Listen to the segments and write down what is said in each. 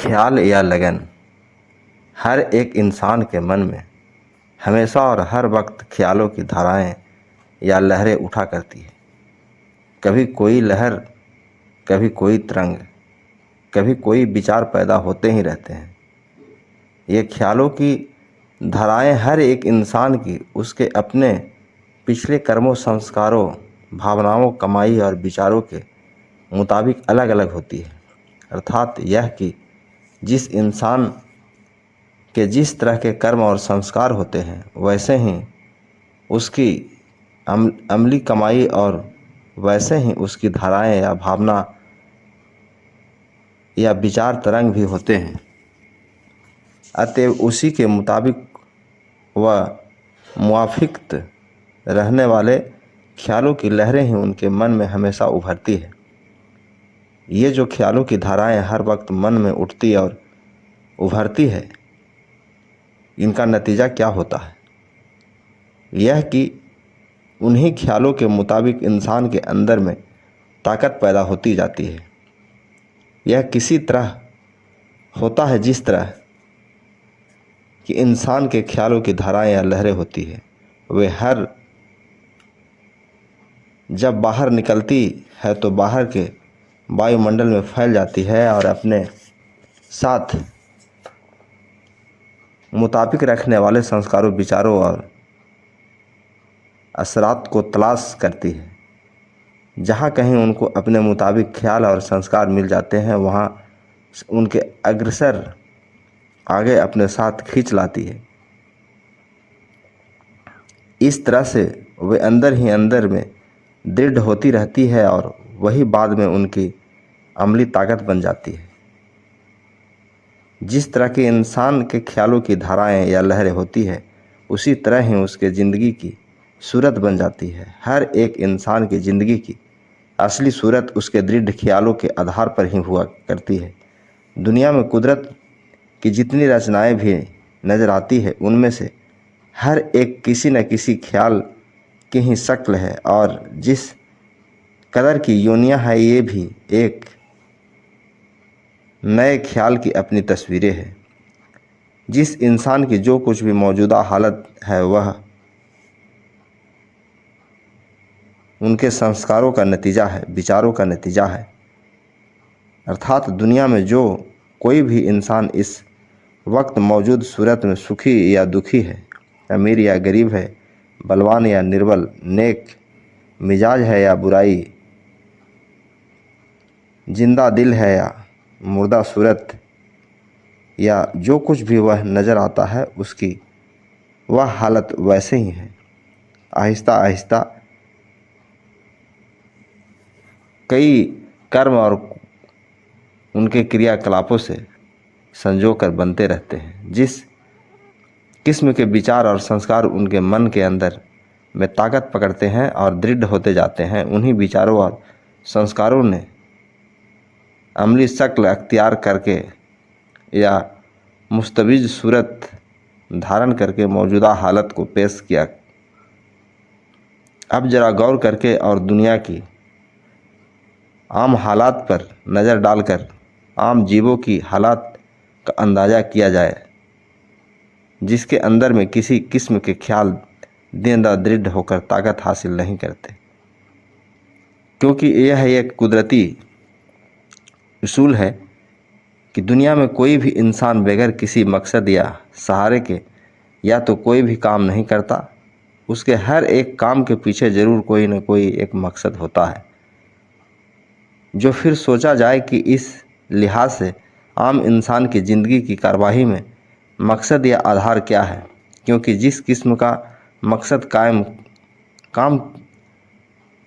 ख्याल या लगन हर एक इंसान के मन में हमेशा और हर वक्त ख्यालों की धाराएं या लहरें उठा करती है। कभी कोई लहर, कभी कोई तरंग, कभी कोई विचार पैदा होते ही रहते हैं। ये ख्यालों की धाराएं हर एक इंसान की उसके अपने पिछले कर्मों, संस्कारों, भावनाओं, कमाई और विचारों के मुताबिक अलग अलग होती है। अर्थात यह कि जिस इंसान के जिस तरह के कर्म और संस्कार होते हैं वैसे ही उसकी अमली कमाई और वैसे ही उसकी धाराएं या भावना या विचार तरंग भी होते हैं। अतएव उसी के मुताबिक व मुआफिक रहने वाले ख्यालों की लहरें ही उनके मन में हमेशा उभरती है। ये जो ख्यालों की धाराएं हर वक्त मन में उठती और उभरती है, इनका नतीजा क्या होता है? यह कि उन्हीं ख्यालों के मुताबिक इंसान के अंदर में ताकत पैदा होती जाती है। यह किसी तरह होता है जिस तरह कि इंसान के ख्यालों की धाराएं या लहरें होती है, वे हर जब बाहर निकलती है तो बाहर के वायुमंडल में फैल जाती है और अपने साथ मुताबिक रखने वाले संस्कारों, विचारों और असरात को तलाश करती है। जहाँ कहीं उनको अपने मुताबिक ख्याल और संस्कार मिल जाते हैं, वहाँ उनके अग्रसर आगे अपने साथ खींच लाती है। इस तरह से वे अंदर ही अंदर में दृढ़ होती रहती है और वही बाद में उनकी अमली ताकत बन जाती है। जिस तरह के इंसान के ख्यालों की धाराएं या लहरें होती है, उसी तरह ही उसके ज़िंदगी की सूरत बन जाती है। हर एक इंसान की ज़िंदगी की असली सूरत उसके दृढ़ ख्यालों के आधार पर ही हुआ करती है। दुनिया में कुदरत की जितनी रचनाएं भी नज़र आती है, उनमें से हर एक किसी न किसी ख्याल की ही शक्ल है और जिस कदर की योनियां है, ये भी एक नए ख्याल की अपनी तस्वीरें हैं। जिस इंसान की जो कुछ भी मौजूदा हालत है, वह उनके संस्कारों का नतीजा है, विचारों का नतीजा है। अर्थात दुनिया में जो कोई भी इंसान इस वक्त मौजूद सूरत में सुखी या दुखी है, अमीर या गरीब है, बलवान या निर्बल, नेक मिजाज है या बुराई, जिंदा दिल है या मुर्दा सूरत, या जो कुछ भी वह नज़र आता है, उसकी वह हालत वैसे ही है। आहिस्ता आहिस्ता कई कर्म और उनके क्रियाकलापों से संजो कर बनते रहते हैं। जिस किस्म के विचार और संस्कार उनके मन के अंदर में ताकत पकड़ते हैं और दृढ़ होते जाते हैं, उन्हीं विचारों और संस्कारों ने अमली शक्ल अख्तियार करके या मुस्तविज सूरत धारण करके मौजूदा हालत को पेश किया। अब जरा गौर करके और दुनिया की आम हालात पर नज़र डालकर आम जीवों की हालात का अंदाज़ा किया जाए, जिसके अंदर में किसी किस्म के ख्याल देंदा दृढ़ होकर ताकत हासिल नहीं करते। क्योंकि यह एक कुदरती उसूल है कि दुनिया में कोई भी इंसान बगैर किसी मकसद या सहारे के या तो कोई भी काम नहीं करता। उसके हर एक काम के पीछे ज़रूर कोई न कोई एक मकसद होता है। जो फिर सोचा जाए कि इस लिहाज से आम इंसान की ज़िंदगी की कार्रवाई में मकसद या आधार क्या है, क्योंकि जिस किस्म का मकसद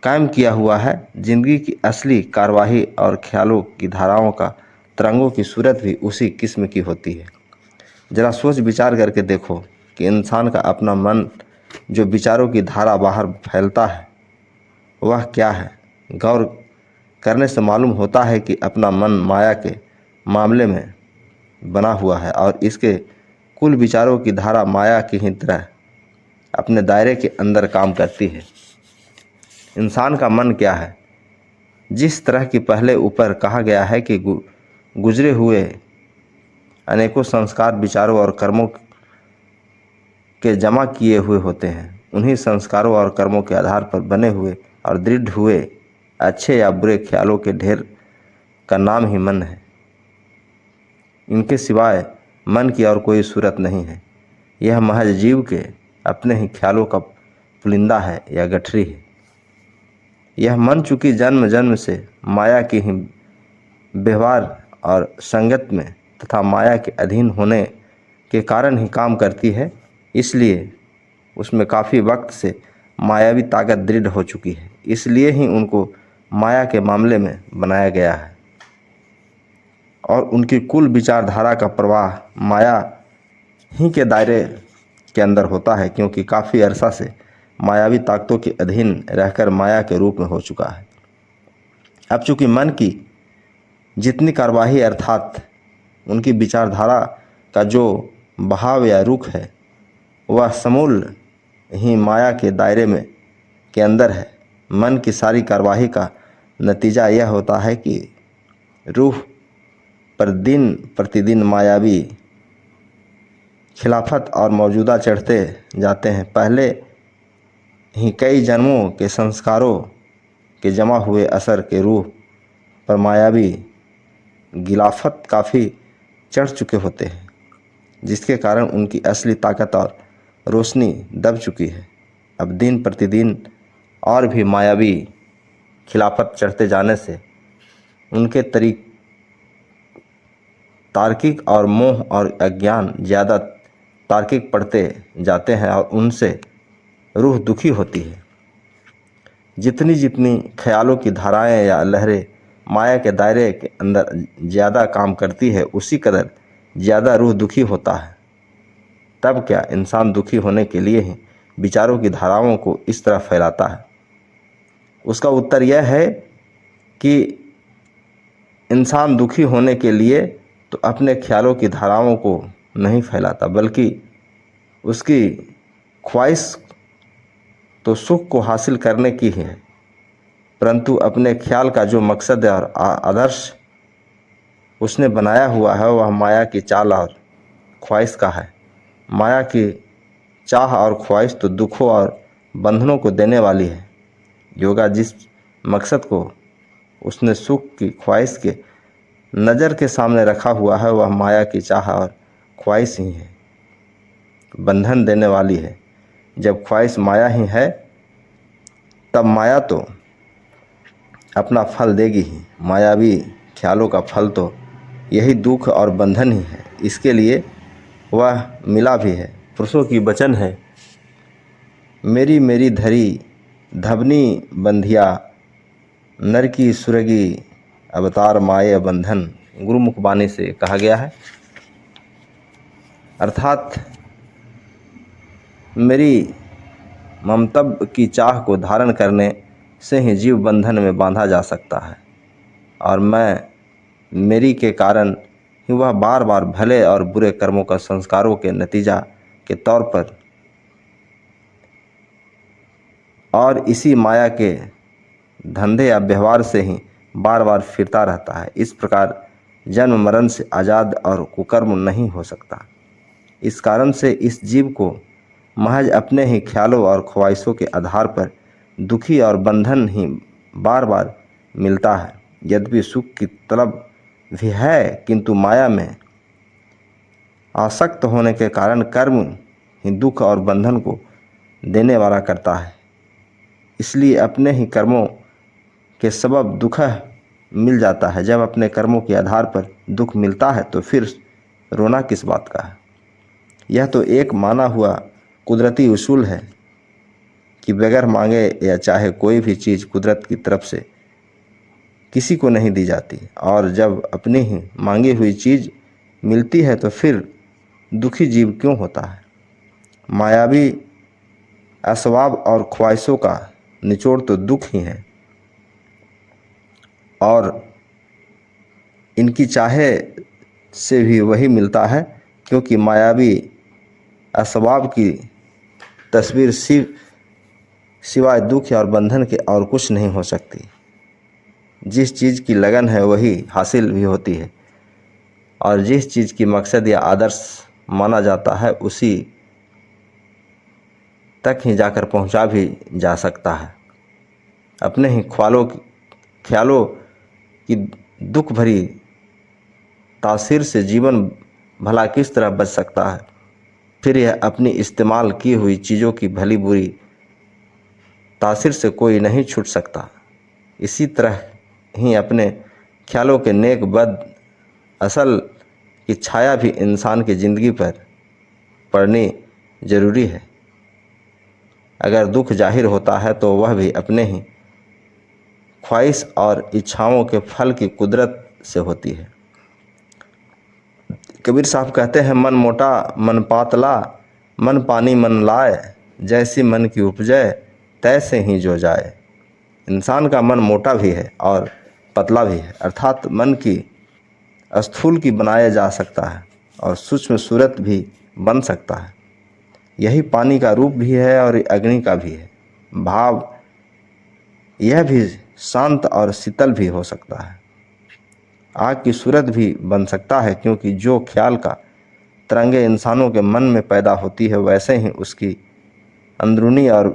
कायम किया हुआ है, ज़िंदगी की असली कार्रवाई और ख्यालों की धाराओं का तरंगों की सूरत भी उसी किस्म की होती है। ज़रा सोच विचार करके देखो कि इंसान का अपना मन जो विचारों की धारा बाहर फैलता है, वह क्या है। गौर करने से मालूम होता है कि अपना मन माया के मामले में बना हुआ है और इसके कुल विचारों की धारा माया की ही तरह अपने दायरे के अंदर काम करती है। इंसान का मन क्या है? जिस तरह की पहले ऊपर कहा गया है कि गुजरे हुए अनेकों संस्कार, विचारों और कर्मों के जमा किए हुए होते हैं। उन्हीं संस्कारों और कर्मों के आधार पर बने हुए और दृढ़ हुए अच्छे या बुरे ख्यालों के ढेर का नाम ही मन है। इनके सिवाय मन की और कोई सूरत नहीं है। यह महज जीव के अपने ही ख्यालों का पुलिंदा है या गठरी है। यह मन चूंकि जन्म जन्म से माया की ही व्यवहार और संगत में तथा माया के अधीन होने के कारण ही काम करती है, इसलिए उसमें काफ़ी वक्त से मायावी ताकत दृढ़ हो चुकी है। इसलिए ही उनको माया के मामले में बनाया गया है और उनकी कुल विचारधारा का प्रवाह माया ही के दायरे के अंदर होता है, क्योंकि काफ़ी अरसा से मायावी ताकतों के अधीन रहकर माया के रूप में हो चुका है। अब चूंकि मन की जितनी कार्यवाही अर्थात उनकी विचारधारा का जो बहाव या रुख है वह समूल ही माया के दायरे में के अंदर है, मन की सारी कार्यवाही का नतीजा यह होता है कि रूह पर दिन प्रतिदिन मायावी खिलाफत और मौजूदा चढ़ते जाते हैं। पहले ही कई जन्मों के संस्कारों के जमा हुए असर के रूह पर मायावी गिलाफत काफ़ी चढ़ चुके होते हैं, जिसके कारण उनकी असली ताकत और रोशनी दब चुकी है। अब दिन प्रतिदिन और भी मायावी खिलाफत चढ़ते जाने से उनके तार्किक और मोह और अज्ञान ज़्यादा तार्किक पड़ते जाते हैं और उनसे रूह दुखी होती है। जितनी जितनी ख्यालों की धाराएं या लहरें माया के दायरे के अंदर ज़्यादा काम करती है, उसी कदर ज़्यादा रूह दुखी होता है। तब क्या इंसान दुखी होने के लिए ही विचारों की धाराओं को इस तरह फैलाता है? उसका उत्तर यह है कि इंसान दुखी होने के लिए तो अपने ख्यालों की धाराओं को नहीं फैलाता, बल्कि उसकी ख्वाहिश तो सुख को हासिल करने की ही है, परंतु अपने ख्याल का जो मकसद और आदर्श उसने बनाया हुआ है वह माया की चाल और ख्वाहिश का है। माया की चाह और ख्वाहिश तो दुखों और बंधनों को देने वाली है। योगा जिस मकसद को उसने सुख की ख्वाहिश के नज़र के सामने रखा हुआ है वह माया की चाह और ख्वाहिश ही है, बंधन देने वाली है। जब ख्वाहिश माया ही है तब माया तो अपना फल देगी ही। मायावी ख्यालों का फल तो यही दुख और बंधन ही है। इसके लिए वह मिला भी है। पुरुषों की वचन है, मेरी मेरी धरी धवनी बंधिया, नर की सुरगी अवतार माये बंधन। गुरुमुख वाणी से कहा गया है। अर्थात मेरी ममतब की चाह को धारण करने से ही जीव बंधन में बांधा जा सकता है और मेरी के कारण ही वह बार बार भले और बुरे कर्मों का संस्कारों के नतीजा के तौर पर और इसी माया के धंधे या व्यवहार से ही बार बार फिरता रहता है। इस प्रकार जन्म मरण से आज़ाद और कुकर्म नहीं हो सकता। इस कारण से इस जीव को महज अपने ही ख्यालों और ख्वाहिशों के आधार पर दुखी और बंधन ही बार बार मिलता है। यद्यपि सुख की तलब भी है, किंतु माया में आसक्त होने के कारण कर्म ही दुख और बंधन को देने वाला करता है। इसलिए अपने ही कर्मों के सबब दुख मिल जाता है। जब अपने कर्मों के आधार पर दुख मिलता है तो फिर रोना किस बात का है? यह तो एक माना हुआ कुदरती उसूल है कि बगैर मांगे या चाहे कोई भी चीज़ कुदरत की तरफ से किसी को नहीं दी जाती, और जब अपनी ही मांगी हुई चीज़ मिलती है तो फिर दुखी जीव क्यों होता है? मायावी असवाब और ख्वाहिशों का निचोड़ तो दुख ही है, और इनकी चाहे से भी वही मिलता है, क्योंकि मायावी असवाब की तस्वीर सिवाय दुख और बंधन के और कुछ नहीं हो सकती। जिस चीज़ की लगन है वही हासिल भी होती है, और जिस चीज़ की मकसद या आदर्श माना जाता है उसी तक ही जाकर पहुंचा भी जा सकता है। अपने ही ख्यालों की दुख भरी तासीर से जीवन भला किस तरह बच सकता है। फिर यह अपनी इस्तेमाल की हुई चीज़ों की भली बुरी तासीर से कोई नहीं छूट सकता। इसी तरह ही अपने ख्यालों के नेक बद असल की छाया भी इंसान की ज़िंदगी पर पड़नी ज़रूरी है। अगर दुख जाहिर होता है तो वह भी अपने ही ख्वाहिश और इच्छाओं के फल की कुदरत से होती है। कबीर साहब कहते हैं, मन मोटा मन पातला, मन पानी मन लाए, जैसी मन की उपजय तैसे ही जो जाए। इंसान का मन मोटा भी है और पतला भी है, अर्थात मन की स्थूल की बनाया जा सकता है और सूक्ष्म सूरत भी बन सकता है। यही पानी का रूप भी है और अग्नि का भी है। भाव यह भी शांत और शीतल भी हो सकता है। आग की सूरत भी बन सकता है, क्योंकि जो ख्याल का तरंगे इंसानों के मन में पैदा होती है वैसे ही उसकी अंदरूनी और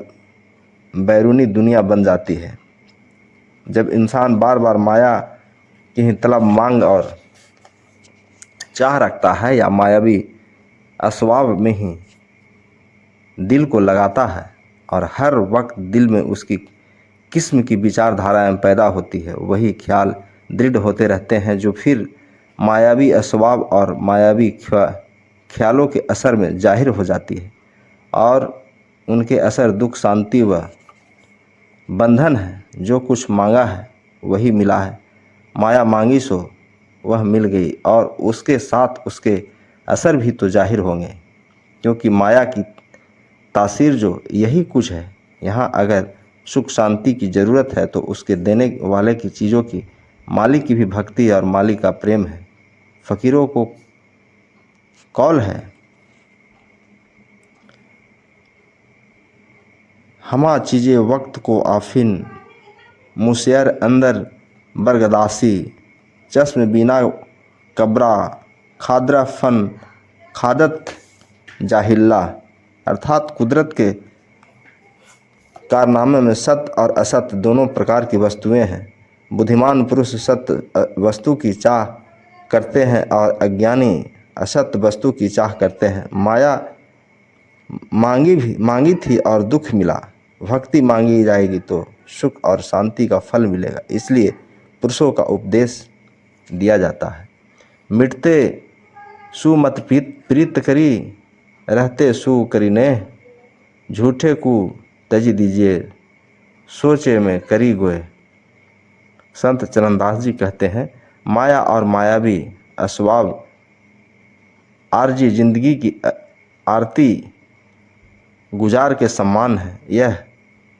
बैरूनी दुनिया बन जाती है। जब इंसान बार बार माया की ही तलब मांग और चाह रखता है या मायावी अस्वाब में ही दिल को लगाता है और हर वक्त दिल में उसकी किस्म की विचारधाराएं पैदा होती है, वही ख्याल दृढ़ होते रहते हैं जो फिर मायावी अस्वाब और मायावी ख्यालों के असर में जाहिर हो जाती है। और उनके असर दुख शांति व बंधन है। जो कुछ मांगा है वही मिला है, माया मांगी सो वह मिल गई, और उसके साथ उसके असर भी तो जाहिर होंगे, क्योंकि माया की तासीर जो यही कुछ है। यहाँ अगर सुख शांति की ज़रूरत है तो उसके देने वाले की चीज़ों की मालिक की भी भक्ति और मालिक का प्रेम है। फ़कीरों को कौल है, हमा चीज़ें वक्त को आफिन, मुसैर अंदर बरगदासी, चश्म बिना कब्रा, खादरा फन खादत जाहिल्ला। अर्थात कुदरत के कारनामे में सत्य और असत्य दोनों प्रकार की वस्तुएं हैं। बुद्धिमान पुरुष सत्य वस्तु की चाह करते हैं और अज्ञानी असत्य वस्तु की चाह करते हैं। माया मांगी थी और दुख मिला, भक्ति मांगी जाएगी तो सुख और शांति का फल मिलेगा। इसलिए पुरुषों का उपदेश दिया जाता है, मिटते सु मत प्रीत करी, रहते सु करी ने, झूठे को तजी दीजिए, सोचे में करी गोए। संत चरणदास जी कहते हैं, माया और मायावी अस्वाब आरजी जिंदगी की आरती गुजार के समान है। यह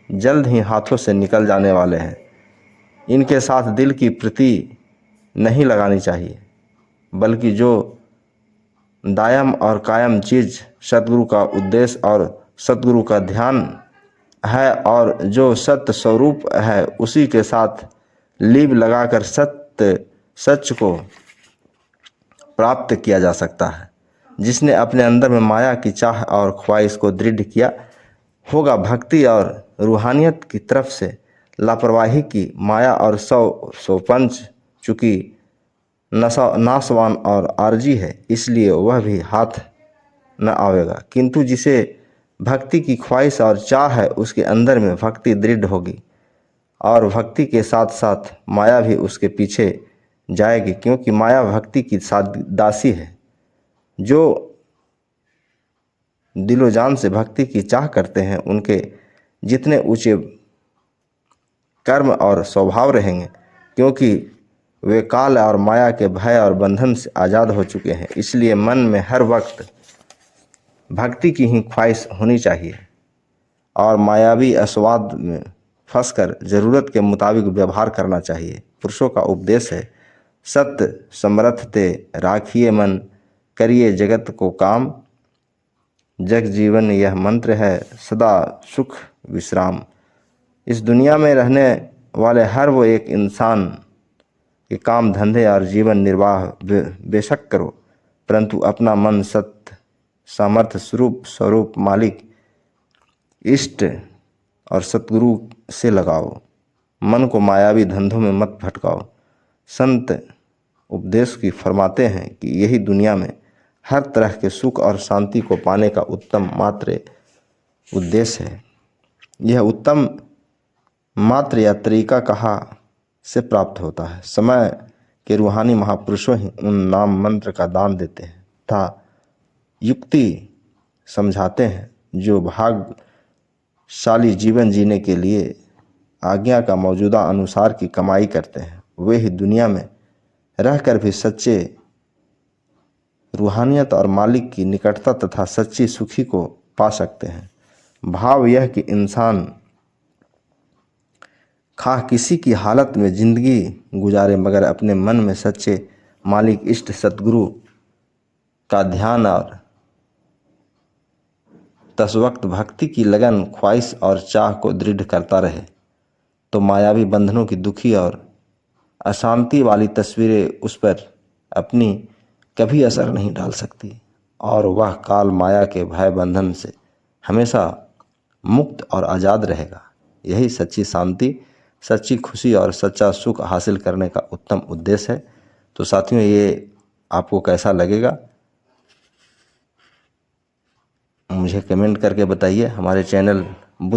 जल्द ही हाथों से निकल जाने वाले हैं। इनके साथ दिल की प्रीति नहीं लगानी चाहिए, बल्कि जो दायम और कायम चीज़ सतगुरु का उद्देश्य और सतगुरु का ध्यान है और जो सत्य स्वरूप है उसी के साथ लीब लगाकर सच को प्राप्त किया जा सकता है। जिसने अपने अंदर में माया की चाह और ख्वाहिश को दृढ़ किया होगा, भक्ति और रूहानियत की तरफ से लापरवाही की माया और सौ पंच चूँकि नासवान और आरजी है, इसलिए वह भी हाथ न आवेगा। किंतु जिसे भक्ति की ख्वाहिश और चाह है उसके अंदर में भक्ति दृढ़ होगी और भक्ति के साथ साथ माया भी उसके पीछे जाएगी, क्योंकि माया भक्ति की दासी है। जो दिलो जान से भक्ति की चाह करते हैं उनके जितने ऊंचे कर्म और स्वभाव रहेंगे, क्योंकि वे काल और माया के भय और बंधन से आज़ाद हो चुके हैं। इसलिए मन में हर वक्त भक्ति की ही ख्वाहिश होनी चाहिए और मायावी अस्वाद में फंसकर ज़रूरत के मुताबिक व्यवहार करना चाहिए। पुरुषों का उपदेश है, सत्य समरथ ते राखिए मन, करिए जगत को काम, जग जीवन यह मंत्र है सदा सुख विश्राम। इस दुनिया में रहने वाले हर वो एक इंसान कि काम धंधे और जीवन निर्वाह बेशक करो, परंतु अपना मन सत्य सामर्थ्य स्वरूप मालिक इष्ट और सतगुरु से लगाओ। मन को मायावी धंधों में मत भटकाओ। संत उपदेश की फरमाते हैं कि यही दुनिया में हर तरह के सुख और शांति को पाने का उत्तम मात्र उद्देश्य है। यह उत्तम मात्र या तरीका कहाँ से प्राप्त होता है? समय के रूहानी महापुरुषों ही उन नाम मंत्र का दान देते हैं तथा युक्ति समझाते हैं जो भाग्यशाली जीवन जीने के लिए आज्ञा का मौजूदा अनुसार की कमाई करते हैं। वे ही दुनिया में रहकर भी सच्चे रूहानियत और मालिक की निकटता तथा सच्ची सुखी को पा सकते हैं। भाव यह कि इंसान खा किसी की हालत में जिंदगी गुजारे मगर अपने मन में सच्चे मालिक इष्ट सतगुरु का ध्यान और तस वक्त भक्ति की लगन ख्वाहिश और चाह को दृढ़ करता रहे तो मायावी बंधनों की दुखी और अशांति वाली तस्वीरें उस पर अपनी कभी असर नहीं डाल सकती और वह काल माया के भय बंधन से हमेशा मुक्त और आज़ाद रहेगा। यही सच्ची शांति, सच्ची खुशी और सच्चा सुख हासिल करने का उत्तम उद्देश्य है। तो साथियों, ये आपको कैसा लगेगा मुझे कमेंट करके बताइए। हमारे चैनल